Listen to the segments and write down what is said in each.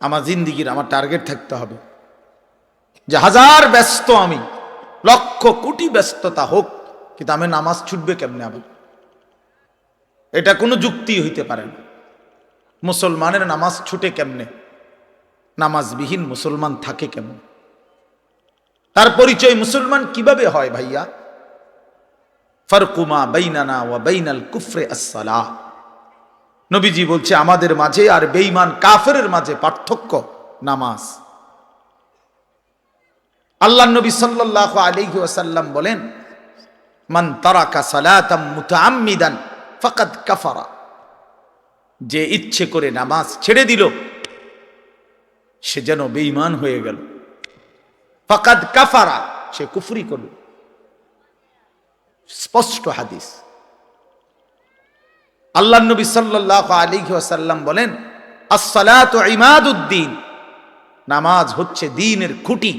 আমার জিন্দিগির আমার টার্গেট থাকতে হবে যে হাজার ব্যস্ত আমি, লক্ষ কোটি ব্যস্ততা হোক, কিন্তু আমি নামাজ ছুটবে কেমনে? আবার এটা কোনো যুক্তি হইতে পারে না। মুসলমানের নামাজ ছুটে কেমনে? নামাজবিহীন মুসলমান থাকে কেমনে? তার পরিচয় মুসলমান কিভাবে হয় ভাইয়া? ফারকুমা বাইনানা ওয়া বাইনাল কুফরে আসসালাহ। নবীজি বলছে আমাদের মাঝে আর বেঈমান কাফেরের মাঝে পার্থক্য নামাজ। আল্লাহর নবী সাল্লাল্লাহু আলাইহি ওয়াসাল্লাম বলেন, মান তারাকা সালাতাম মুতাআম্মিদান ফাকাদ কাফারা। যে ইচ্ছে করে নামাজ ছেড়ে দিল সে যেন বেঈমান হয়ে গেল। ফাকাদ কাফারা, সে কুফরি করল। স্পষ্ট হাদিস। আল্লাহর নবী সাল্লাল্লাহু আলাইহি ওয়াসাল্লাম বলেন, আস-সালাতু ইমাদুদ্দিন, নামাজ হচ্ছে দ্বীনের খুঁটি।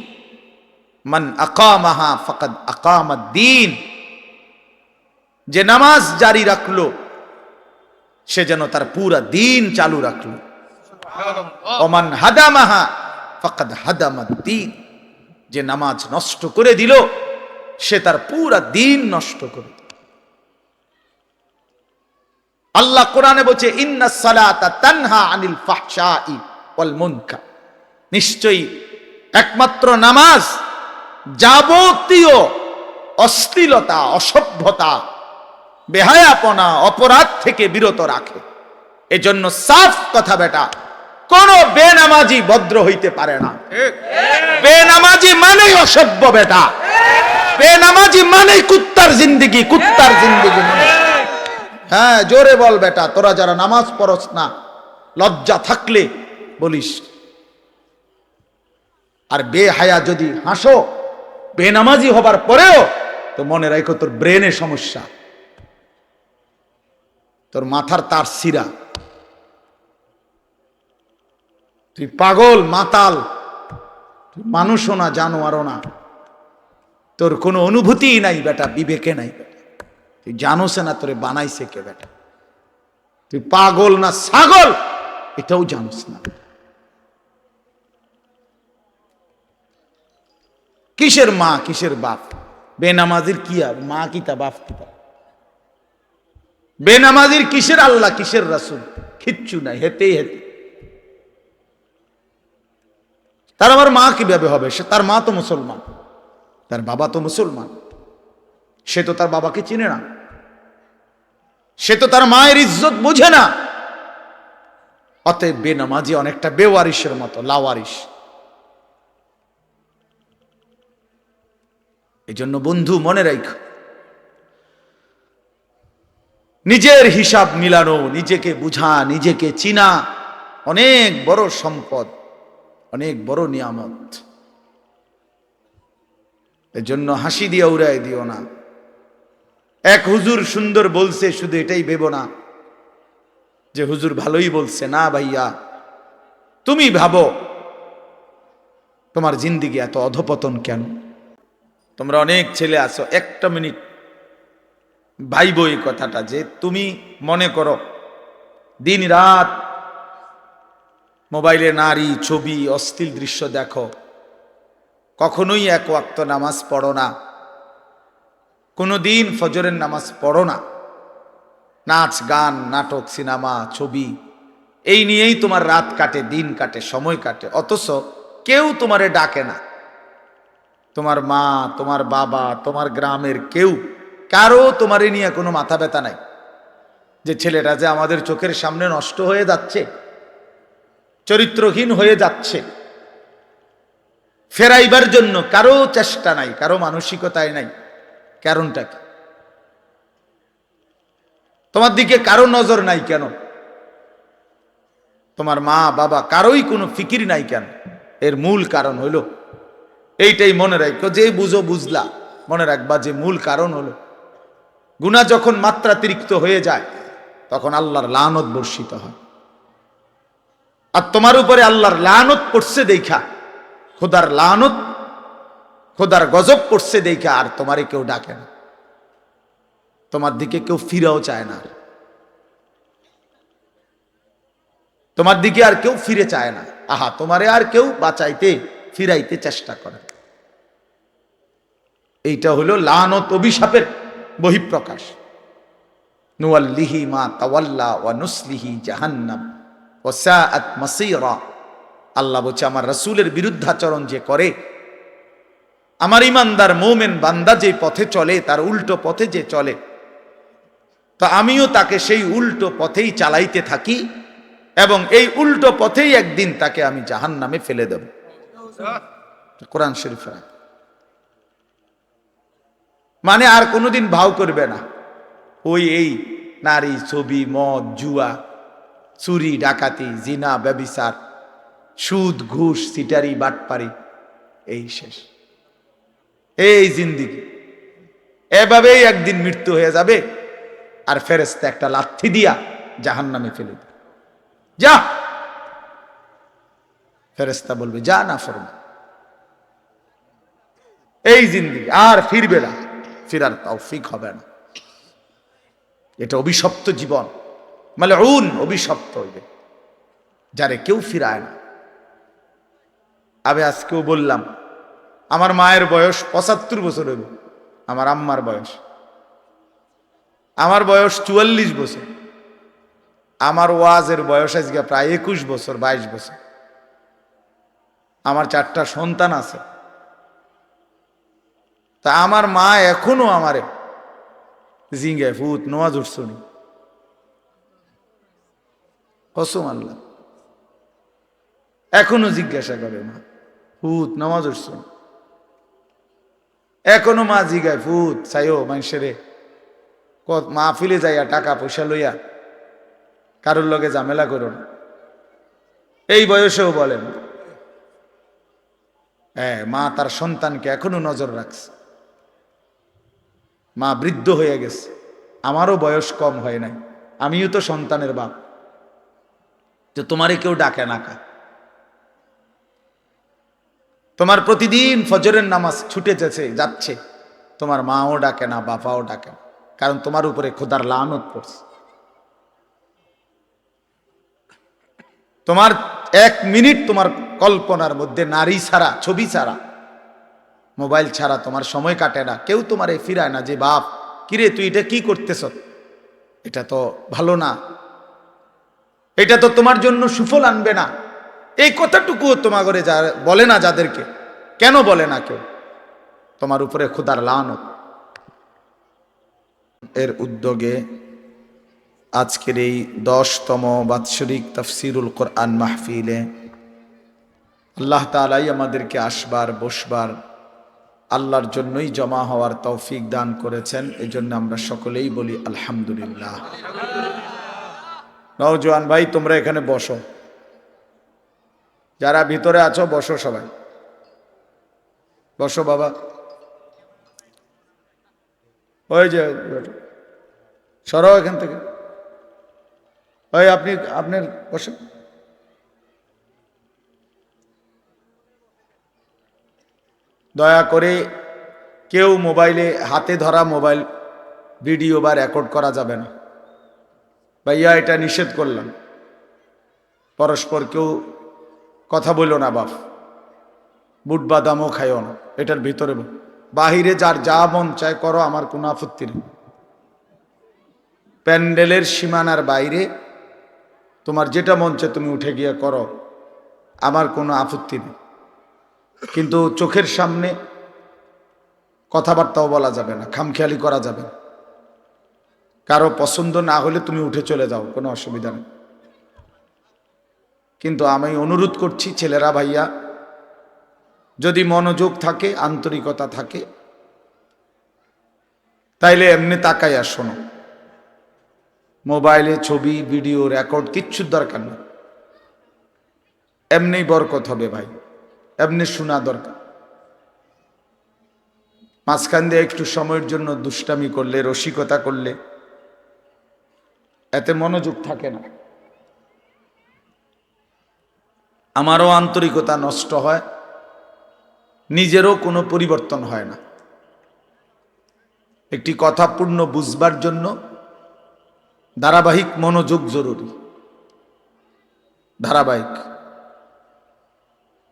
মান আকামাহা ফাকাদ আকামাদ-দ্বীন, যে নামাজ জারি রাখলো সে যেন তার পুরা দ্বীন চালু রাখলো। ওমান হাদামাহা ফাকাদ হাদামাদ-দ্বীন, যে নামাজ নষ্ট করে দিল সে তার পুরা দ্বীন নষ্ট করে। আল্লাহ কোরআনে বলছে, ইন্নাস সালাতা তানহা আনিল ফাহশাই ওয়াল মুনকার, নিশ্চয়ই একমাত্র নামাজ যাবতীয় অশ্লীলতা, অসভ্যতা, বেহায়াপনা, অপরাধ থেকে বিরত রাখে। এজন্য সাফ কথা বেটা, কোন বেনামাজি ভদ্র হইতে পারে না। বেনামাজি মানেই অসভ্য বেটা, বেনামাজি মানেই কুত্তার জিন্দেগি, কুত্তার জিন্দেগি মানে। হ্যাঁ, জোরে বল বেটা, তোরা যারা নামাজ পড়স না, লজ্জা থাকলে বলিস। আর বেহায়া যদি হাসো বেনামাজি হবার পরেও, তো মনে রাখো তোর ব্রেনে সমস্যা, তোর মাথার তার সিরা, তুই পাগল মাতাল, তুই মানুষও না জানোয়ারও না, তোর কোনো অনুভূতিই নাই বেটা, বিবেকে নাই বেটা, তুই জানোস না তোরে বানাইছে কে বেটা, তুই পাগল না ছাগল এটাও জানোস না। কিসের মা কিসের বাপ? বেনামাজির কি আর মা কিতা বাপ কিতা? বেনামাজির কিসের আল্লাহ কিসের রাসূল? কিচ্ছু নাই, হেতেই হেতে। তার আবার মা কিভাবে হবে? সে তার মা তো মুসলমান, তার বাবা তো মুসলমান, সে তো তার বাবাকে চিনে না, সে তো তার মায়ের ইজ্জত বোঝে না। অতএব বেনামাজি অনেকটা বেওয়ারিশের মতো, লাওয়ারিশ। এই জন্য বন্ধু মনে রাখ, নিজের হিসাব মিলানো, নিজেকে বুঝা, নিজেকে চিনা অনেক বড় সম্পদ, অনেক বড় নিয়ামত। এই জন্য হাসি দিয়ে উড়াই দিও না। এক হুজুর সুন্দর বলছে, শুধু এটাই ভেবো না যে হুজুর ভালোই বলছে। না ভাইয়া, তুমি ভাবো তোমার জিন্দেগি এত অধপতন কেন? তোমরা অনেক ছেলে আছো, একটা মিনিট ভাইবো এই কথাটা, যে তুমি মনে করো দিন রাত মোবাইলে নারী, ছবি, অশ্লীল দৃশ্য দেখো, কখনোই এক ওয়াক্ত নামাজ পড়ো না, কোনোদিন ফজরের নামাজ পড়ো না, নাচ গান, নাটক, সিনেমা, ছবি, এই নিয়েই তোমার রাত কাটে, দিন কাটে, সময় কাটে। অথচ কেউ তোমারে ডাকে না, তোমার মা, তোমার বাবা, তোমার গ্রামের কেউ, কারো তোমারে নিয়ে কোনো মাথা ব্যথা নাই যে ছেলেটা যে আমাদের চোখের সামনে নষ্ট হয়ে যাচ্ছে, চরিত্রহীন হয়ে যাচ্ছে, ফেরাইবার জন্য কারো চেষ্টা নাই, কারো মানসিকতায় নাই। কারণটা কি? তোমার দিকে কারো নজর নাই কেন? তোমার মা বাবা কারোই কোনো ফিকির নাই কেন? এর মূল কারণ হলো এইটাই, মনে রাখো। যে বুঝো বুঝলা, মনে রাখবা যে মূল কারণ হলো গুনাহ যখন মাত্রাতিরিক্ত হয়ে যায় তখন আল্লাহর লানত বর্ষিত হয়। আর তোমার উপরে আল্লাহর লানত পড়ছে দেখা, খোদার লানত, খোদার গজব পড়ছে দেখা আর তোমারে কেউ ডাকে না, তোমার দিকে কেউ ফিরেও চায় না, তোমার দিকে আর কেউ ফিরে চায় না। আহা তোমারে আর কেউ বাঁচাইতে ফিরাইতে চেষ্টা করে। এইটা হলো লানত অভিশাপের বহিঃপ্রকাশ। নুওয়াল্লিহি মা তাওয়াল্লা ওয়া নুসলিহি জাহান্নাম ওয়া সাআত মাসীরা। আল্লাহ বলছে আমার রাসূলের বিরুদ্ধাচরণ যে করে, আমার ইমানদার মুমিন বান্দা যে পথে চলে, তার উল্টো পথে যে চলে, তো আমিও তাকে সেই উল্টো পথেই চালাইতে থাকি এবং এই উল্টো পথেই একদিন তাকে আমি জাহান্নামে ফেলে দেব। কোরআন শরীফের মানে আর কোনোদিন ভাও করবে না ওই এই নারী, ছবি, মদ, জুয়া, চুরি, ডাকাতি, জিনা, ব্যভিচার, সুদ, ঘুষ, সিটারি, বাটপারি, এই শেষ, এই জিন্দিগি। এভাবেই একদিন মৃত্যু হয়ে যাবে আর ফেরেশতা একটা লাথি দিয়া জাহান্নামে ফেলে দেবে। যা, ফেরেশতা বলবে যা না ফরমান। এই জিন্দিগি আর ফিরবে না, ফিরার তৌফিক হবে না। এটা অভিশপ্ত জীবন, মালউন, অভিশপ্ত হইবে যারে কেউ ফিরায় না। আমি আজকেও বললাম আমার মায়ের বয়স 75 বছর হইব, আমার আম্মার বয়স, আমার বয়স 44 বছর, আমার ওয়াজের বয়স আজকে প্রায় 21 বছর, 22 বছর। আমার 4টা সন্তান আছে, তা আমার মা এখনো আমারে জিঙ্গে ফুত নোয়াজ উঠছনি কসম আল্লাহ, এখনো জিজ্ঞাসা করে মা ফুত নামাজ উঠছন, এখনো মা জিগায় ফুত চাইও মানুষেরে মাহফিলে যাইয়া টাকা পয়সা লইয়া কারোর লগে ঝামেলা করো না। এই বয়সেও বলেন হ্যাঁ, মা তার সন্তানকে এখনো নজর রাখছে। মা বৃদ্ধ হয়ে গেছে, আমারও বয়স কম হয় নাই, আমিও তো সন্তানের বাপ। তো তোমারে কেউ ডাকে না কা? তোমার প্রতিদিন ফজরের নামাজ ছুটে যাচ্ছে, তোমার মাও ডাকে না, বাপাও ডাকে না, কারণ তোমার উপরে খোদার লানত পড়ছে। তোমার 1 মিনিট তোমার কল্পনার মধ্যে নারী ছাড়া, ছবি ছাড়া, মোবাইল ছাড়া তোমার সময় কাটে না। কেউ তোমারে ফিরায় না যে বাপ কিরে তুই এটা কি করতেছ, এটা তো ভালো না, এটা তো তোমার জন্য সুফল আনবে না। এই কথাটুকু তোমার ঘরে বলে না। যাদেরকে কেন বলে না কেউ? তোমার উপরে খোদার লানত। এর উদ্যোগে আজকের এই 10তম বাৎসরিক তাফসিরুল কোরআন মাহফিলে আল্লাহ তাআলাই আমাদেরকে আসবার, বসবার, আল্লাহর জন্যই জমা হওয়ার তৌফিক দান করেছেন। এই জন্য আমরা সকলেই বলি আলহামদুলিল্লাহ। নওজোয়ান ভাই তোমরা এখানে বসো, যারা ভিতরে আছো বসো, সবাই বসো বাবা। ওই যে সরাও এখান থেকে, ওই আপনার বসে। দয়া করে কেউ মোবাইলে, হাতে ধরা মোবাইল ভিডিও বা রেকর্ড করা যাবে না ভাইয়া, এটা নিষেধ করলাম। পরস্পর কেউ কথা বললো না, বাপ বুট বাদামও খাইও না এটার ভিতরে। বাহিরে যার যা মন চায় করো, আমার কোনো আপত্তি নেই। প্যান্ডেলের সীমানার বাইরে তোমার যেটা মন চায় তুমি উঠে গিয়ে করো, আমার কোনো আপত্তি নেই। কিন্তু চোখের সামনে কথাবার্তাও বলা যাবে না, খামখেয়ালি করা যাবে না। কারো পছন্দ না হলে তুমি উঠে চলে যাও, কোনো অসুবিধা নেই। কিন্তু আমি অনুরোধ করছি ছেলেরা, ভাইয়া, যদি মনোযোগ থাকে, আন্তরিকতা থাকে, তাইলে এমনি তাকাইয়া শোনো। মোবাইলে ছবি, ভিডিও, রেকর্ড কিচ্ছুর দরকার নেই। এমনি বরকত হবে ভাই, এমনি শোনা দরকার। মাঝখান দিয়ে একটু সময়ের জন্য দুষ্টামি করলে, রসিকতা করলে, এতে মনোযোগ থাকে না। আমারও আন্তরিকতা নষ্ট হয়, নিজেরও কোনো পরিবর্তন হয় না। একটি কথা পূর্ণ বুঝবার জন্য ধারাবাহিক মনোযোগ জরুরি, ধারাবাহিক।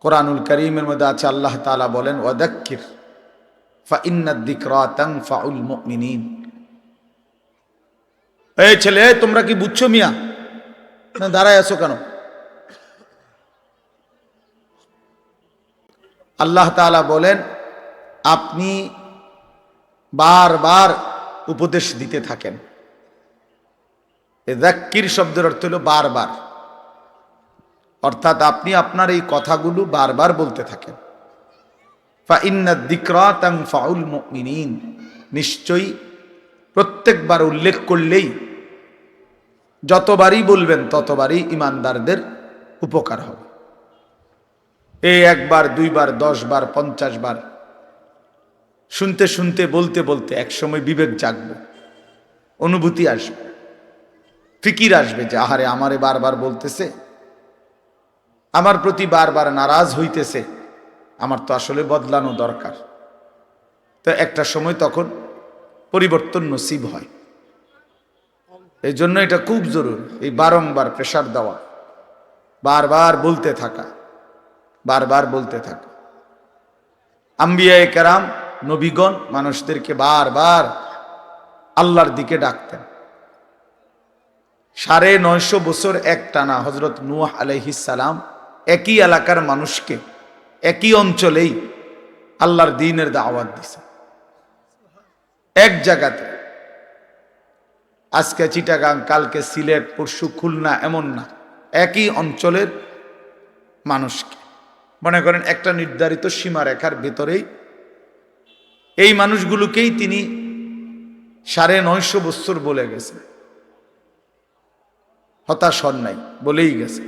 কোরআনুল কারীমের মধ্যে আছে, আল্লাহ তাআলা বলেন ওয়াদাক্কির ফাইন্নাদ যিকরা তানফাউল মুমিনিন। এই ছেলে, তোমরা কি বুঝছো মিয়া? না দাঁড়ায় আছো কেন? আল্লাহ তাআলা বলেন আপনি বারবার উপদেশ দিতে থাকেন। যাক্কির শব্দের অর্থ হলো বারবার, অর্থাৎ আপনি আপনার এই কথাগুলো বারবার বলতে থাকেন। ফাইন্নাদ যিকরা তানফাউল মুমিনিন, নিশ্চয়ই প্রত্যেকবার উল্লেখ করলেই, যতবারই বলবেন ততবারই ঈমানদারদের উপকার হবে। এই একবার, দুইবার, 10 বার, 50 বার শুনতে শুনতে, বলতে বলতে একসময় বিবেক জাগবে, অনুভূতি আসবে, ফিকির আসবে যে আহারে আমারে বারবার বলতেছে, আমার প্রতি বারবার নারাজ হইতেছে, আমার তো আসলে বদলানো দরকার। তো একটা সময় তখন পরিবর্তন নসিব হয়। এই জন্য এটা খুব জরুরি, এই বারংবার প্রেসার দেওয়া, বারবার বলতে থাকা, বারবার বলতে থাকা। আম্বিয়ায়ে কেরাম, নবীগণ মানুষদেরকে বারবার আল্লাহর দিকে ডাকতেন। 950 বছর এক টানা হযরত নূহ আলাইহিস সালাম একই এলাকার মানুষকে একই অঞ্চলেই আল্লাহর দ্বীনের দাওয়াত দিয়েছে, এক জায়গাতে। আজকে চিটাগাং, কালকে সিলেট, পরশু খুলনা, এমন না, একই অঞ্চলের মানুষকে, মনে করেন একটা নির্ধারিত সীমারেখার ভেতরেই এই মানুষগুলোকেই তিনি 950 বছর বলে গেছে। হতাশ হন নাই, বলেই গেছে।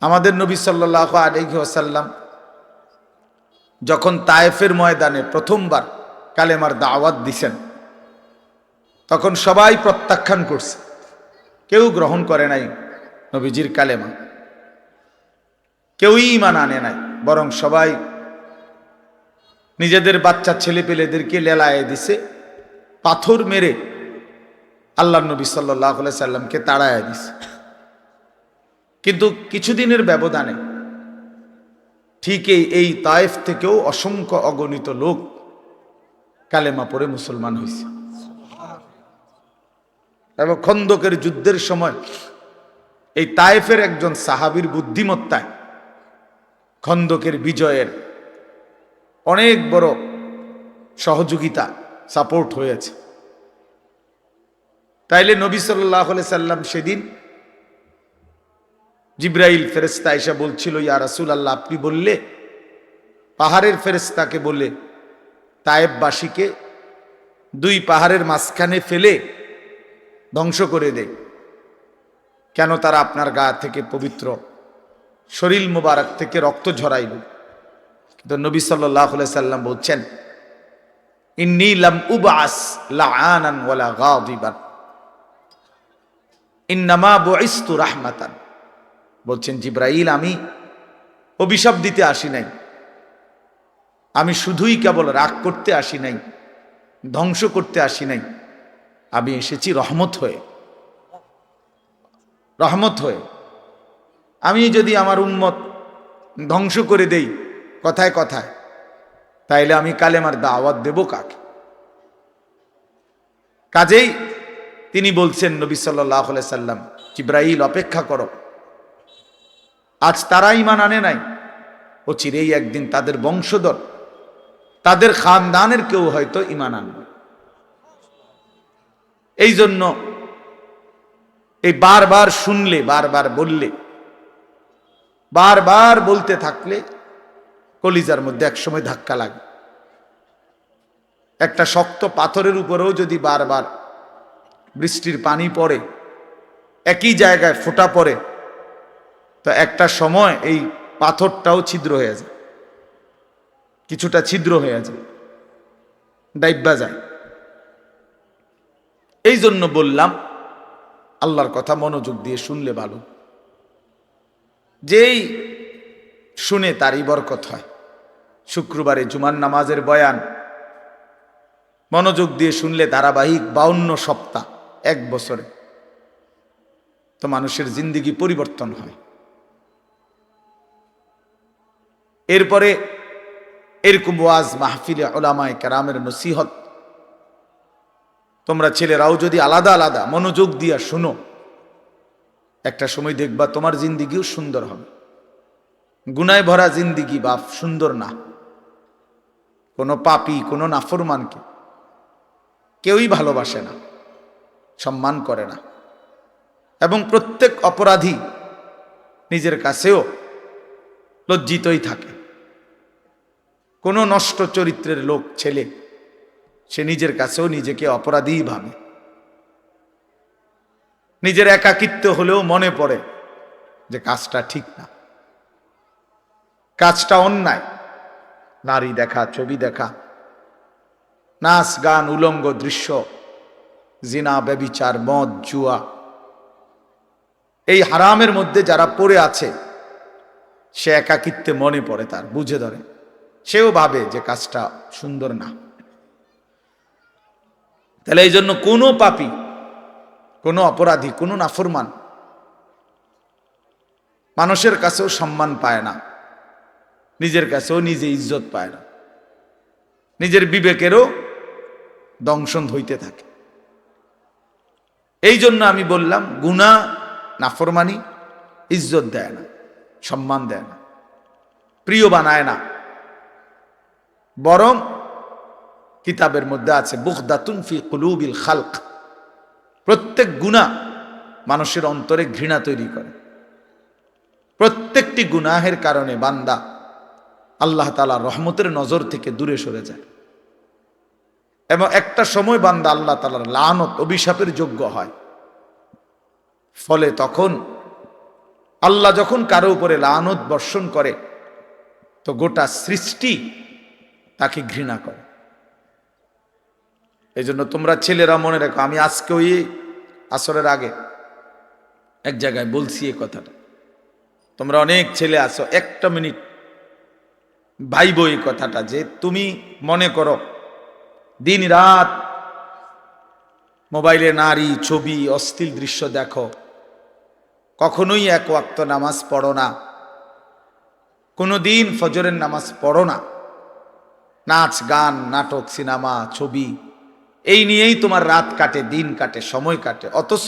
আমাদের নবী সাল্লাল্লাহু আলাইহি ওয়াসাল্লাম যখন তায়েফের ময়দানে প্রথমবার কালেমার দাওয়াত দিছেন, তখন সবাই প্রত্যাখ্যান করছে, কেউ গ্রহণ করে নাই নবীজির কালেমা, কেউই ঈমান আনে নাই, বরং সবাই নিজেদের বাচ্চা ছেলেপেলেদেরকে লেলায়ে দিছে, পাথর মেরে আল্লাহর নবী সাল্লাল্লাহু আলাইহি সাল্লামকে তাড়ায় দিছে। কিন্তু কিছুদিনের ব্যবধানে ঠিক এই তায়েফ থেকেও অসংখ্য অগণিত লোক কালেমা পড়ে মুসলমান হয়েছে। এবং খন্দকের যুদ্ধের সময় এই তায়েফের একজন সাহাবীর বুদ্ধিমত্তায় খন্দকের বিজয়ের অনেক বড় সহযোগিতা, সাপোর্ট হয়েছে। তাইলে নবী সাল্লাল্লাহু আলাইহি সাল্লাম সেদিন জিবরাইল ফেরেশতা এসে বলছিল, ইয়া রাসূলুল্লাহ, আপনি বললে পাহাড়ের ফেরেশতাকে বলে তায়েফবাসীকে 2 পাহাড়ের মাঝখানে ফেলে ধ্বংস করে দেয়, কেন তারা আপনার গা থেকে পবিত্র শরীর মুবারক থেকে রক্ত ঝরাইল? কিন্তু নবী সাল্লাল্লাহু আলাইহি সাল্লাম বলছেন, ইন্নী লাম উবআস লাআনান ওয়ালা গাদিবান, ইন্নামা বুইসতু রাহমাতান। বলছেন জিবরাইল, আমি অভিশাপ দিতে আসি নাই, আমি শুধুই কেবল রাগ করতে আসি নাই, ধ্বংস করতে আসি নাই, আমি এসেছি রহমত হয়ে। রহমত হয়ে আমি যদি আমার উম্মত ধ্বংস করে দেই কথায় কথায়, তাইলে আমি কালেমার দাওয়াত দেব কাকে? কাজেই তিনি বলছেন নবী সাল্লাল্লাহু আলাইহি সাল্লাম, জিবরাইল অপেক্ষা করো, আজ তারা ঈমান আনে নাই, অচিরেই একদিন তাদের বংশধর, তাদের খানদানের কেউ হয়তো ঈমান আনবে। এই জন্য এই বারবার শুনলে, বারবার বললে, বারবার বলতে থাকলে কলিজার মধ্যে একসময় ধাক্কা লাগে। একটা শক্ত পাথরের উপরেও যদি বারবার বৃষ্টির পানি পড়ে, একই জায়গায় ফোঁটা পড়ে, তো একটা সময় এই পাথরটাও ছিদ্র হয়ে যায়, কিছুটা ছিদ্র হয়ে যায়, ডাইব্বা যায়। এই জন্য বললাম আল্লাহর কথা মনোযোগ দিয়ে শুনলে ভালো, যেই শুনে তারই বরকত হয়। শুক্রবারে জুমার নামাজের বয়ান মনোযোগ দিয়ে শুনলে ধারাবাহিক 52 সপ্তাহ, 1 বছরে, তো মানুষের জিন্দেগি পরিবর্তন হয়। এরপরে এরকম ওয়াজ মাহফিলে উলামায়ে কেরামের নসিহত তোমরা ছেলেরাও যদি আলাদা আলাদা মনোযোগ দিয়া শুনো, একটা সময় দেখবা তোমার জিন্দিগিও সুন্দর হবে। গুনায় ভরা জিন্দিগি বাপ সুন্দর না। কোনো পাপী, কোনো নাফরমানকে কেউই ভালোবাসে না, সম্মান করে না, এবং প্রত্যেক অপরাধী নিজের কাছেও লজ্জিতই থাকে। কোনো নষ্ট চরিত্রের লোক ছেলে সে নিজের কাছেও নিজেকে অপরাধীই ভাবে। নিজের একাকিত্ব হলেও মনে পড়ে যে কাজটা ঠিক না, কাজটা অন্যায়। নারী দেখা, ছবি দেখা, নাচ গান, উলঙ্গ দৃশ্য, জিনা, ব্যভিচার, মদ, জুয়া, এই হারামের মধ্যে যারা পড়ে আছে সে একাকিত্বে মনে পড়ে, তার বুঝে ধরে, সেও ভাবে যে কাজটা সুন্দর না। তাহলে এই জন্য কোনো পাপী, কোনো অপরাধী, কোনো নাফরমান মানুষের কাছেও সম্মান পায় না, নিজের কাছেও নিজে ইজ্জত পায় না, নিজের বিবেকেরও দংশন হইতে থাকে। এই জন্য আমি বললাম গুনাহ, নাফরমানি ইজ্জত দেয় না, সম্মান দেয় না, প্রিয় বানায় না, বরং কিতাবের মধ্যে আছে বুগদাতুন ফি কুলুবিল খালক, প্রত্যেক গুনাহ মানুষের অন্তরে ঘৃণা তৈরি করে। প্রত্যেকটি গুনাহের কারণে বান্দা আল্লাহ তাআলার রহমতের নজর থেকে দূরে সরে যায়, এবং একটা সময় বান্দা আল্লাহ তাআলার লানত, অভিশাপের যোগ্য হয়। ফলে তখন আল্লাহ যখন কারো উপরে লানত বর্ষণ করে তো গোটা সৃষ্টি তাকে ঘৃণা করে। এই জন্য তোমরা ছেলেরা মনে রাখো, আমি আজকে ওই আসরের আগে এক জায়গায় বলছি এই কথাটা, তোমরা অনেক ছেলে আছো, একটা মিনিট ভাইবো এই কথাটা, যে তুমি মনে করো দিন রাত মোবাইলে নারী, ছবি, অশ্লীল দৃশ্য দেখো, কখনোই এক ওয়াক্ত নামাজ পড়ো না, কোনোদিন ফজরের নামাজ পড়ো না, নাচ গান, নাটক, সিনেমা, ছবি, এই নিয়েই তোমার রাত কাটে, দিন কাটে, সময় কাটে, অথচ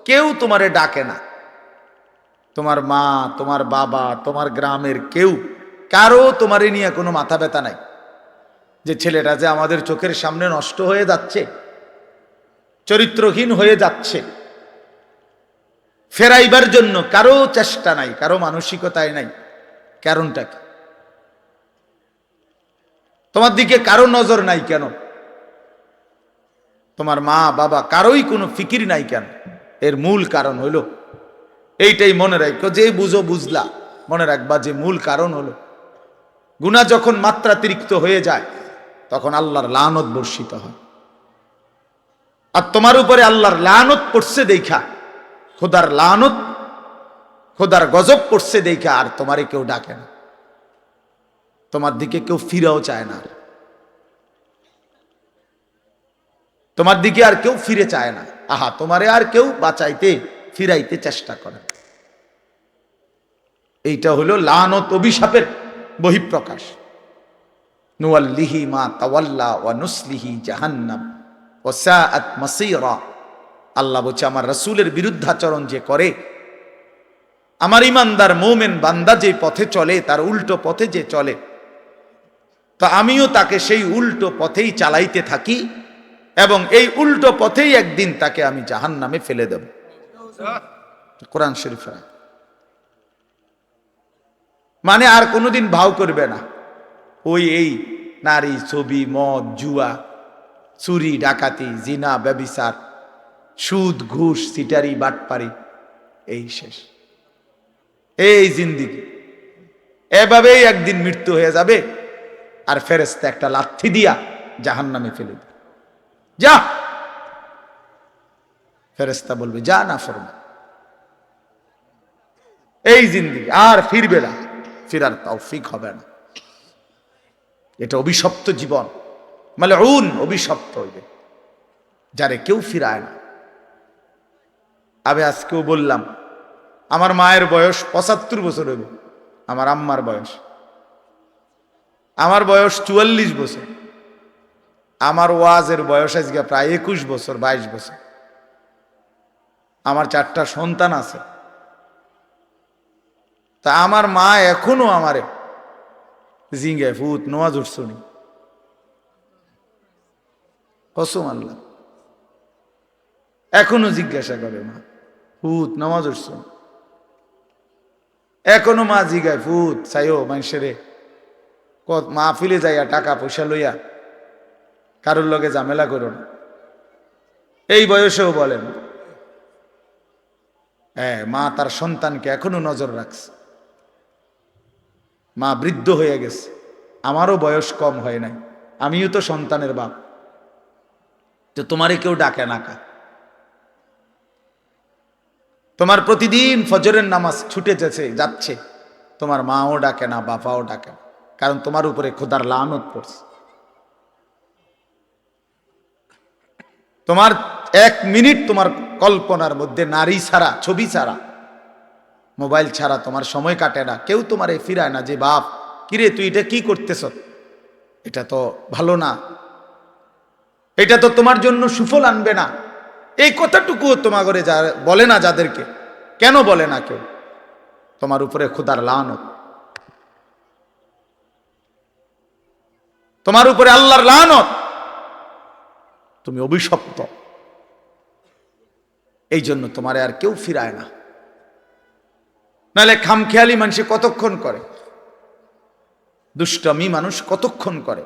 কেউ তোমারে ডাকে না। তোমার মা, তোমার বাবা, তোমার গ্রামের কেউ, কারো তোমারে নিয়ে কোনো মাথা ব্যথা নাই যে ছেলেটা যে আমাদের চোখের সামনে নষ্ট হয়ে যাচ্ছে, চরিত্রহীন হয়ে যাচ্ছে, ফেরাইবার জন্য কারো চেষ্টা নাই, কারো মানসিকতায় নাই। কারণটা কি? তোমার দিকে কারো নজর নাই কেন? তোমার মা বাবা কারোই কোনো ফিকির নাই কেন? এর মূল কারণ হলো এইটাই, মনে রাখো, যে বুঝো বুঝলা, মনে রাখবা যে মূল কারণ হলো গুনাহ যখন মাত্রাতিরিক্ত হয়ে যায় তখন আল্লাহর লানত বর্ষিত হয়। আর তোমার উপরে আল্লাহর লানত পড়ছে দেখা, খোদার লানত, খোদার গজব পড়ছে দেখা আর তোমারে কেউ ডাকে না, তোমার দিকে কেউ ফিরেও চায় না, তোমার দিকে আর কেউ ফিরে চায় না। আহা, তোমারে আর কেউ বাঁচাইতে, ফিরাইতে চেষ্টা করে। এইটা হলো লানত, অভিশাপের বহিঃপ্রকাশ। নুওয়াল্লিহি মা তাওয়াল্লা ওয়া নুসলিহি জাহান্নাম ওয়া সাআত মাসীরা। আল্লাহ বলছে, আমার রাসূলের বিরুদ্ধাচরণ যে করে, আমার ইমানদার মুমিন বান্দা যে পথে চলে, তার উল্টো পথে যে চলে, তো আমিও তাকে সেই উল্টো পথেই চালাইতে থাকি, এবং এই উল্টো পথেই একদিন তাকে আমি জাহান্নামে ফেলে দেব। কোরআন শরীফে। মানে আর কোনোদিন ভাও করবে না ওই এই নারী, ছবি, মদ, জুয়া, চুরি, ডাকাতি, জিনা, ব্যভিচার, সুদ, ঘুষ, সিটারি, বাটপারি, এই শেষ, এই জিন্দিগি। এভাবেই একদিন মৃত্যু হয়ে যাবে, আর ফেরেশতা একটা লাথি দিয়া জাহান্নামে ফেলে দেবে। যা, ফেরেশতা বলবে যা না ফরমান। এই জিন্দিগি আর ফিরবে না, ফিরার তৌফিক হবে না। এটা অভিশপ্ত জীবন, মালউন, অভিশপ্ত হইবে, যারে কেউ ফিরায় না। আমি আজকেও বললাম, আমার মায়ের বয়স 75 বছর হইবে, আমার আম্মার বয়স আমার বয়স 44 বছর, আমার ওয়াজের বয়স আজকে প্রায় 21 বছর 22 বছর। আমার 4টা সন্তান আছে। তা আমার মা এখনো আমারে জিঙ্গে ফুত নামাজ উঠছনি কসম আল্লাহ, এখনো জিজ্ঞাসা করে মা ফুত নামাজ উঠছনি। এখনো মা জিগায় ফুত চাইও মানুষেরে মাহফিলে যাইয়া টাকা পয়সা লইয়া কারোর লগে ঝামেলা করো না। এই বয়সেও বলেন। হ্যাঁ, মা তার সন্তানকে এখনো নজর রাখছে। মা বৃদ্ধ হয়ে গেছে, আমারও বয়স কম হয় নাই, আমিও তো সন্তানের বাপ। তো তোমারে কেউ ডাকে না কা? তোমার প্রতিদিন ফজরের নামাজ ছুটে যাচ্ছে, তোমার মাও ডাকে না, বাপাও ডাকে না, কারণ তোমার উপরে খোদার লানত পড়ছে। তোমার 1 মিনিট তোমার কল্পনার মধ্যে নারী ছাড়া, ছবি ছাড়া, মোবাইল ছাড়া তোমার সময় কাটে না। কেউ তোমারে ফিরায় না যে বাপ কিরে তুই এটা কি করতেছ, এটা তো ভালো না, এটা তো তোমার জন্য সুফল আনবে না। এই কথাটুকুও তোমার ঘরে বলে না। যাদেরকে কেন বলে না কেউ? তোমার উপরে খোদার লানত, তোমার উপরে আল্লাহর লানত, তুমি অভিশপ্ত। এই জন্য তোমারে আর কেউ ফিরায় না। নাহলে খামখেয়ালি মানুষ কতক্ষণ করে, দুষ্টমি মানুষ কতক্ষণ করে,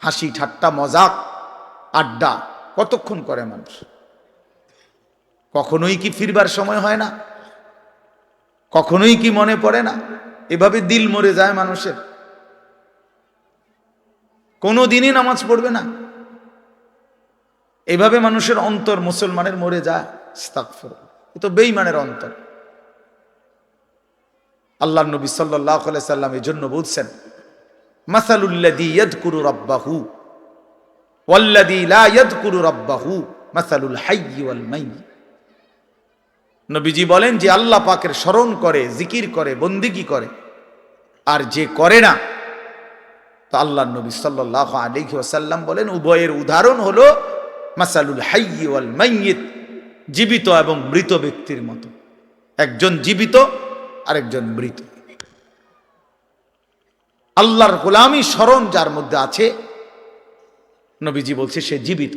হাসি ঠাট্টা মজাক আড্ডা কতক্ষণ করে মানুষ? কখনোই কি ফিরবার সময় হয় না? কখনোই কি মনে পড়ে না? এভাবে দিল মরে যায় মানুষের, কোনো দিনই নামাজ পড়বে না। এভাবে মানুষের অন্তর মুসলমানের মরে যায়। আস্তাগফিরুল্লাহ, এ তো বেঈমানের অন্তর। আল্লাহর নবী সাল্লাল্লাহু আলাইহি সাল্লাম এই জন্য বলছেন, মাসালুল্লাযী ইয়াযকুরু রাব্বাহু ওয়াল্লাযী লা ইয়াযকুরু রাব্বাহু মাসালুল হাইয়্যি ওয়াল মাইয়্যিত। নবীজি বলেন, যে আল্লাহ পাকের স্মরণ করে, জিকির করে, বন্দেগী করে, আর যে করে না, তো আল্লাহর নবী সাল্লাল্লাহু আলাইহি ওয়াসাল্লাম বলেন উভয়ের উদাহরণ হলো মাসালুল হাইয়্যি ওয়াল মাইয়্যিত, জীবিত এবং মৃত ব্যক্তির মতো। একজন জীবিত আর একজন মৃত। আল্লাহর গোলামি স্মরণ যার মধ্যে আছে, নবীজি বলছে সে জীবিত।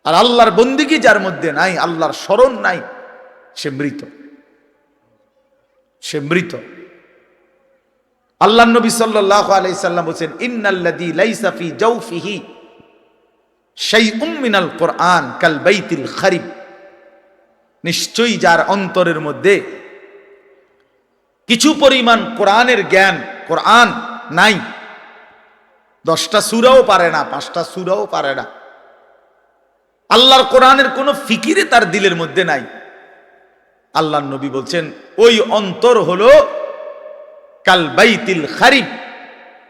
আর আল্লাহর বন্দেগী যার মধ্যে নাই, আল্লাহর স্মরণ নাই, সে মৃত। সে মৃত। আল্লাহর নবী সাল্লাল্লাহু আলাইহি সাল্লাম বলেন, ইন্নাল্লাযী লাইসা ফি জাওফিহি শাইউম মিনাল কুরআন কাল বাইতিল খারিব। নিশ্চয়ই যার অন্তরের মধ্যে কিছু পরিমাণ কোরআনের জ্ঞান, কোরআন নাই, 10টা সূরাও পারে না, 5টা সূরাও পারে না, আল্লাহর কোরআনের কোনো ফিকিরে তার দিলের মধ্যে নাই, আল্লাহর নবী বলছেন ওই অন্তর হলো কাল বাইতিল খারিব,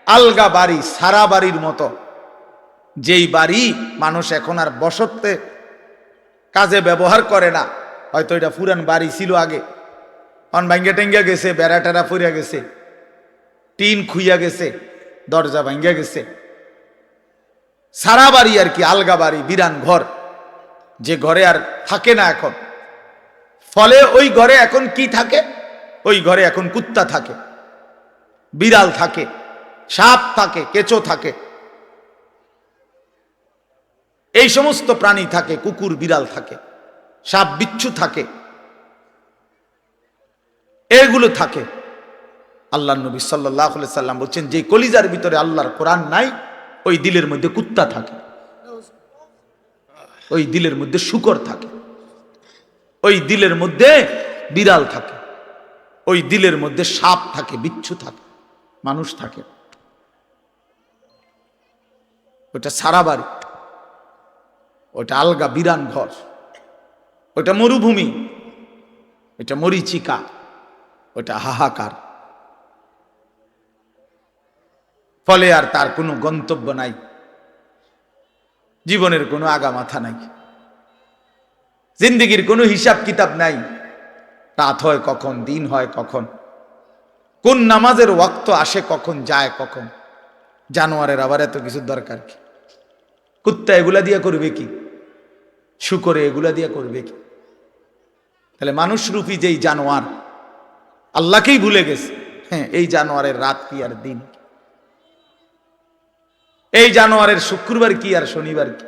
আলগা বাড়ি, সারা বাড়ির মতো। যেই বাড়ি মানুষ এখন আর বসতে কাজে ব্যবহার করে না, হয়তো এটা পুরান বাড়ি ছিল আগে, অন ভাঙ্গা টেঙ্গা গেছে, বেড়া টেরা ফুরিয়া গেছে, টিন খুইয়া গেছে, দরজা ভাঙ্গা গেছে, সারা বাড়ি আর কি, আলগা বাড়ি, বিরান ঘর, যে ঘরে আর থাকে না এখন। ফলে ওই ঘরে এখন কি থাকে? ওই ঘরে এখন কুত্তা থাকে, বিড়াল থাকে, সাপ থাকে, কেঁচো থাকে, এই সমস্ত প্রাণী থাকে, কুকুর বিড়াল থাকে, সাপ বিচ্ছু থাকে, এগুলো থাকে। আল্লাহর নবী সাল্লাল্লাহু আলাইহি সাল্লাম বলছেন, যে কলিজার ভিতরে আল্লাহর কোরআন নাই, ওই দিলের মধ্যে কুত্তা থাকে, ওই দিলের মধ্যে শূকর থাকে, ওই দিলের মধ্যে বিড়াল থাকে, ওই দিলের মধ্যে সাপ থাকে, বিচ্ছু থাকে, মানুষ থাকে। ওটা সারা বাড়ি, ওটা আলগা বিরান ঘর, ওটা মরুভূমি, এটা মরিচিকা, ওটা হাহাকার। ফলে আর তার কোনো গন্তব্য নাই, জীবনের কোনো আগা মাথা নাই, জিন্দেগির কোনো হিসাব কিতাব নাই। রাত হয় কখন, দিন হয় কখন, কোন নামাজের ওয়াক্ত আসে কখন যায় কখন, জানোয়ারের আবার এত কিছু দরকার কি? কুত্তা এগুলা দিয়ে করবে কি? শুকরে এগুলা দিয়ে করবে কি? তাহলে মানুষ রূপী যেই জানোয়ার আল্লাহকেই ভুলে গেছে, হ্যাঁ, এই জানোয়ারের রাত কি আর দিন কি? এই জানোয়ারের শুক্রবার কি আর শনিবার কি?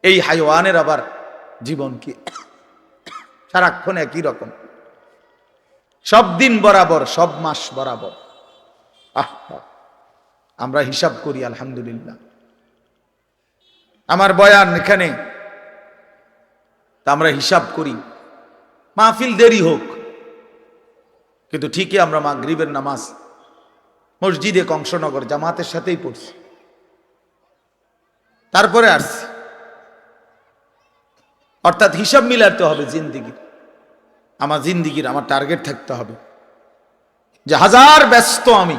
এই হাইওয়ানের আবার জীবন কি? সারাক্ষণ একই রকম, সব দিন বরাবর, সব মাস বরাবর। আমরা হিসাব করি আলহামদুলিল্লাহ। আমার বয়ান এখানে, আমরা হিসাব করি, মাহফিল দেরি হোক, কিন্তু ঠিকই আমরা মাগরিবের নামাজ মসজিদে কংসনগর জামাতের সাথেই পড়ছি, তারপরে আসছি। অর্থাৎ হিসাব মিলাতে হবে জিন্দিগির, আমার জিন্দিগির আমার টার্গেট থাকতে হবে যে হাজার ব্যস্ত আমি,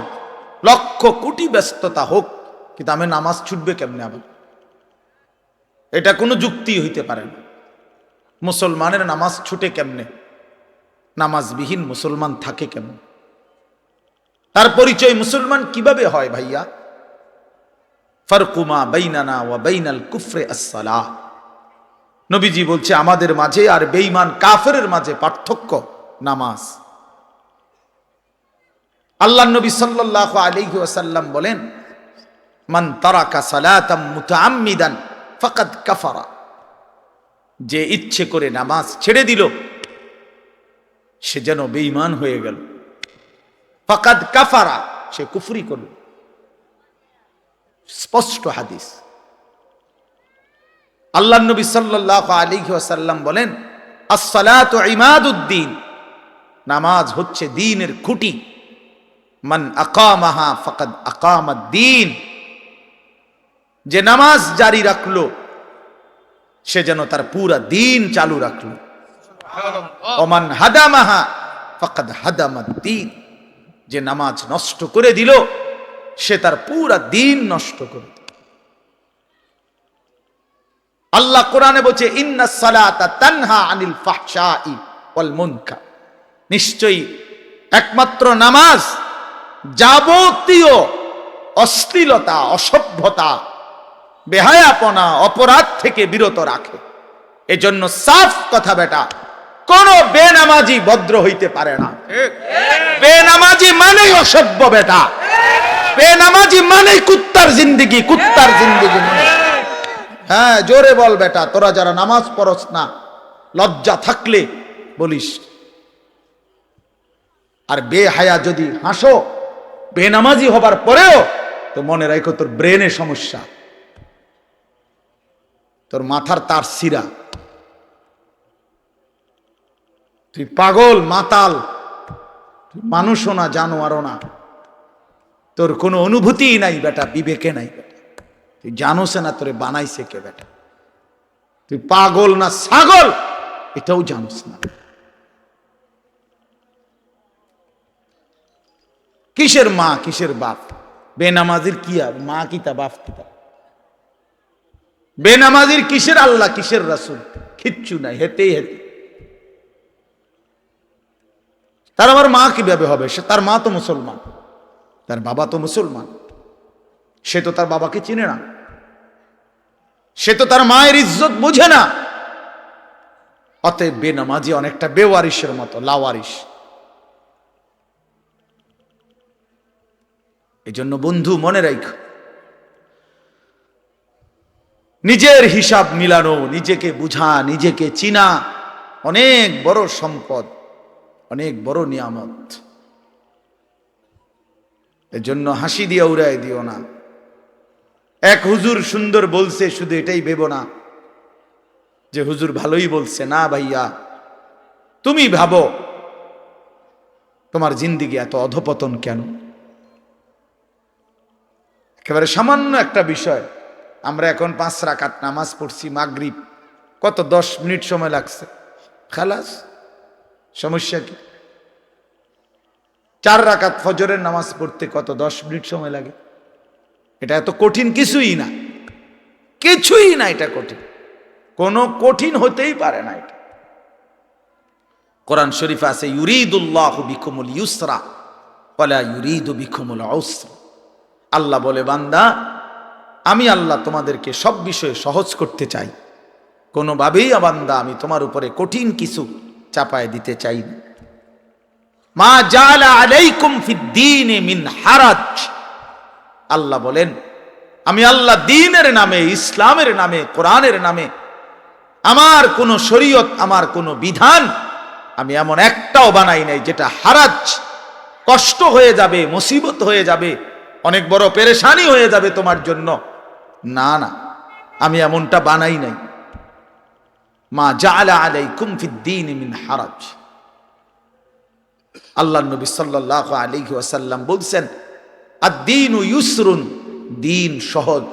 লক্ষ কোটি ব্যস্ততা হোক, কিন্তু আমি নামাজ ছুটবে কেমনে? আবার এটা কোনো যুক্তি হইতে পারে না। মুসলমানের নামাজ ছুটে কেমনে? নামাজবিহীন মুসলমান থাকে কেমনে? তার পরিচয় মুসলমান কিভাবে হয় ভাইয়া? ফারকুমা বাইনানা ওয়া বাইনাল কুফরে আসসালাহ। নবীজি বলছে আমাদের মাঝে আর বেঈমান কাফেরের মাঝে পার্থক্য নামাজ। আল্লাহ নবী সাল্লাল্লাহু আলাইহি ওয়াসাল্লাম বলেন, মান তারাকা সালাতাম মুতাআম্মিদান ফাকাদ কাফারা। যে ইচ্ছে করে নামাজ ছেড়ে দিল সে যেন বেঈমান হয়ে গেল। ফাকাদ কাফারা, সে কুফরি করল। স্পষ্ট হাদিস। আল্লাহ নবী সাল্লাল্লাহু আলাইহি ওয়াসাল্লাম বলেন, আস-সালাতু ইমাদুদ্দিন, নামাজ হচ্ছে দ্বীনের খুঁটি। মান আকামাহা ফাকাদ আকামাদ-দ্বীন, যে নামাজ জারি রাখলো সে যেন তার পুরা দ্বীন চালু রাখলো। ওমান হাদামাহা ফাকাদ হাদামাদ-দ্বীন, যে নামাজ নষ্ট করে দিল সে তার পুরা দ্বীন নষ্ট করে। আল্লাহ কোরআনে বলছে, ইন্নাস সালাতা তানহা আনিল ফাহশাই ওয়াল মুনকার, নিশ্চয়ই একমাত্র নামাজ যাবতীয় অশ্লীলতা, অসভ্যতা, বেহায়াপনা, অপরাধ থেকে বিরত রাখে। এজন্য সাফ কথা বেটা, কোন বেনামাজি ভদ্র হইতে পারে না। বেনামাজি মানেই অসভ্য বেটা, বেনামাজি মানেই কুত্তার জিন্দেগি, কুত্তার জিন্দেগি। হ্যাঁ, জোরে বল বেটা, তোরা যারা নামাজ পড়স না, লজ্জা থাকলে বলিস। আর বেহায়া যদি হাসো বেনামাজি হবার পরেও, তো মনে রাখো তোর ব্রেনে সমস্যা, তোর মাথার তার সিরা, তুই পাগল মাতাল, তুই মানুষও না জানোয়ারও না, তোর কোনো অনুভূতি নাই বেটা, বিবেকে নাই বেটা, তুই জানোস না তোরে বানাইছে কে বেটা, তুই পাগল না ছাগল এটাও জানোস না। কিসের মা কিসের বাপ? বেনামাজির কি মা কি তা বাপ কি তা? বেনামাজির কিসের আল্লাহ কিসের রাসূল? কিচ্ছু নাই, হেতেই হেতে। তার আবার মা কিভাবে হবে? সে তার মা তো মুসলমান, তার বাবা তো মুসলমান, সে তো তার বাবাকে চিনে না, সে তো তার মায়ের ইজ্জত বুঝে না। অতএব বেনামাজি অনেকটা বেওয়ারিশের মতো, লাওয়ারিশ। এই জন্য বন্ধু মনে রাখো, নিজের হিসাব মিলানো, নিজেকে বুঝা, নিজেকে চিনা অনেক বড় সম্পদ, অনেক বড় নিয়ামত। এর জন্য হাসি দিয়ে উড়াই দিও না। এক হুজুর সুন্দর বলছে, শুধু এটাই ভেবো না যে হুজুর ভালোই বলছে। না ভাইয়া, তুমি ভাবো তোমার জিন্দেগি এত অধপতন কেন? একেবারে সামান্য একটা বিষয়। আমরা এখন 5 রাকাত নামাজ পড়ছি মাগরিব, কত 10 মিনিট সময় লাগছে, খালাস, সমস্যা কি? 4 রাকাত ফজরের নামাজ পড়তে কত 10 মিনিট সময় লাগে। এটা এত কঠিন কিছুই না, কিছুই না, এটা কঠিন, কোনো কঠিন হতেই পারে না এটা। কোরআন শরীফে আছে ইউরিদুল্লাহু বিকুমুল ইউসরা ওয়ালা ইউরিদু বিকুমুল উসরা। আল্লাহ বলে, বান্দা আমি আল্লাহ তোমাদেরকে সব বিষয়ে সহজ করতে চাই, কোনোভাবেই বান্দা আমি তোমার উপরে কঠিন কিছু চাপায় দিতে চাই না। মা জাআলা আলাইকুম ফিদ্দীনি মিন হারাজ। আল্লাহ বলেন, আমি আল্লাহ দ্বীনের নামে, ইসলামের নামে, কোরআনের নামে আমার কোন শরীয়ত, আমার কোন বিধান আমি এমন একটাও বানাই নাই যেটা হারাজ, কষ্ট হয়ে যাবে, মুসিবত হয়ে যাবে, অনেক বড় পেরেশানি হয়ে যাবে তোমার জন্য। না না, আমি এমনটা বানাই নাই। মা জাআলা আলাইকুম ফিদ্দীনি মিন হারাজ। আল্লাহ নবী সাল্লাল্লাহু আলাইহি ওয়াসাল্লাম বলছেন, আদ-দীনু ইউসরুন, দিন সহজ,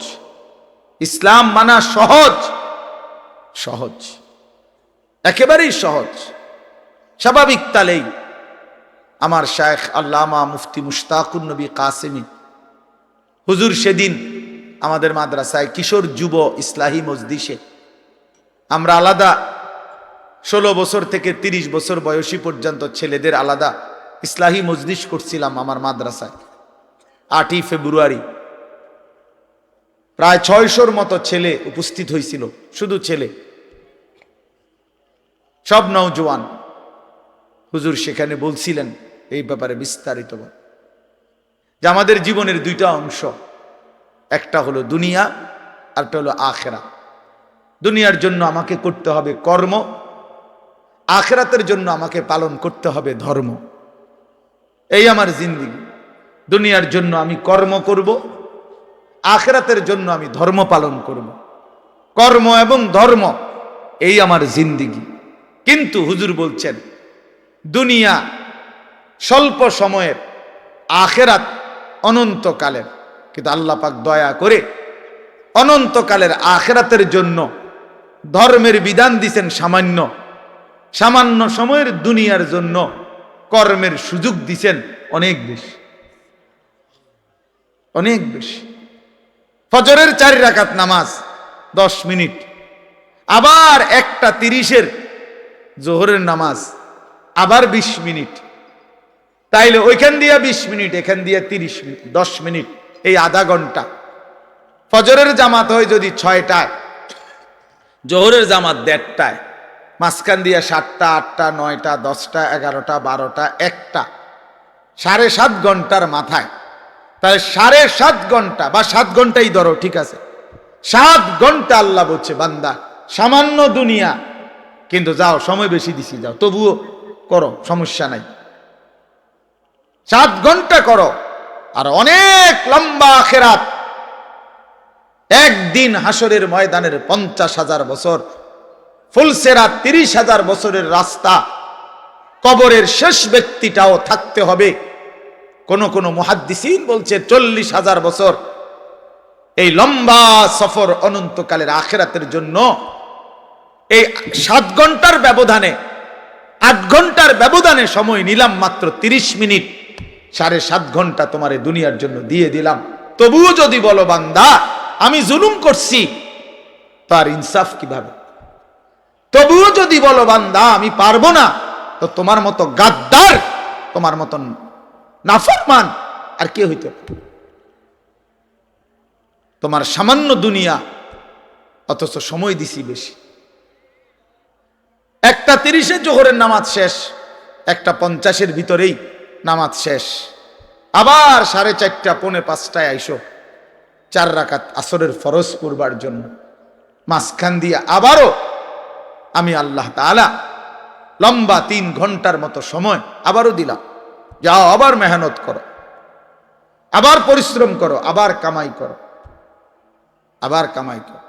ইসলাম মানা সহজ, সহজ, একেবারেই সহজ। স্বাভাবিক তালেই আমার শায়েখ আল্লামা মুফতি মুশতাকুন নবী কাসেমী হুজুর সেদিন আমাদের মাদ্রাসায় কিশোর যুব ইসলাহি মজলিসে, আমরা আলাদা 16 বছর থেকে 30 বছর বয়সী পর্যন্ত ছেলেদের আলাদা ইসলাহি মজলিস করছিলাম আমার মাদ্রাসায়। 8ই ফেব্রুয়ারি প্রায় 600-র মতো ছেলে উপস্থিত হয়েছিল, শুধু ছেলে, সব নওজোয়ান। হুজুর সেখানে বলছিলেন এই ব্যাপারে বিস্তারিত, যে আমাদের জীবনের দুইটা অংশ, একটা হলো দুনিয়া, আরটা হলো আখিরাত। দুনিয়ার জন্য আমাকে করতে হবে কর্ম, আখিরাতের জন্য আমাকে পালন করতে হবে ধর্ম। এই আমার জিন্দেগি। দুনিয়ার জন্য আমি কর্ম করব, আখিরাতের জন্য আমি ধর্ম পালন করব। কর্ম এবং ধর্ম, এই আমার জিন্দেগি। কিন্তু হুজুর বলছেন, দুনিয়া স্বল্প সময়ের, আখিরাত অনন্তকালের। কিন্তু আল্লাহ পাক দয়া করে অনন্তকালের আখিরাতের জন্য ধর্মের বিধান দিছেন সামান্য, সামান্য সময়ের দুনিয়ার জন্য কর্মের সুযোগ দিছেন অনেক বেশি, অনেক বেশি। ফজরের 4 রাকাত নামাজ 10 মিনিট, আবার 1:30-এর জোহরের নামাজ আবার 20 মিনিট, তাইলে ওইখান দিয়ে 20 মিনিট, এখান দিয়ে 30 মিনিট, 10 মিনিট, এই আধা ঘন্টা। ফজরের জামাত হয় যদি 6টায়, জোহরের জামাত 1:30টায়, মাঝখান দিয়ে 7টা, 8টা, 9টা, 10টা, 11টা, 12টা, 1টা, 7.5 ঘন্টার মাথায়। তাহলে 7.5 ঘন্টা বা 7 ঘন্টাই ধরো, ঠিক আছে, 7 ঘন্টা আল্লাহ বলছে, বান্দা সামান্য দুনিয়া, কিন্তু যাও সময় বেশি দিছি, যাও তবুও করো, সমস্যা নাই, 7 ঘন্টা করো। আর অনেক লম্বা আখিরাত, একদিন হাসরের ময়দানের 50,000 বছর, ফুলসেরাত 30,000 বছরের রাস্তা, কবরের শেষ ব্যক্তিটাও থাকতে হবে। কোন কোন মুহাদ্দিসিন বলছে 40,000 বছর। এই লম্বা সফর অনন্তকালের আখিরাতের জন্য এই 7 ঘন্টার ব্যবধানে, 8 ঘন্টার ব্যবধানে সময় নিলাম মাত্র 30 মিনিট, 7.5 ঘন্টা তোমার এই দুনিয়ার জন্য দিয়ে দিলাম। তবুও যদি বলো বান্দা আমি জুলুম করছি, তার ইনসাফ কিভাবে? তবুও যদি বলো বান্দা আমি পারবো না, তো তোমার মতো গাদ্দার, তোমার মতো নাফরমান আর কে হইতে? তোমার সামান্য দুনিয়া, অথচ সময় দিছি বেশি। 1:30-এ জোহরের নামাজ শেষ, 1:50-এর ভিতরেই নামাজ শেষ, আবার 4:30, 4:45টায় আইসো 4 রাকাত আসরের ফরজ পড়বার জন্য। মাঝখান দিয়ে আবারও আমি আল্লাহ তাআলা লম্বা 3 ঘন্টার মতো সময় আবারও দিলাম, যাও আবার মেহনত করো, আবার পরিশ্রম করো, আবার কামাই করো, আবার কামাই করো।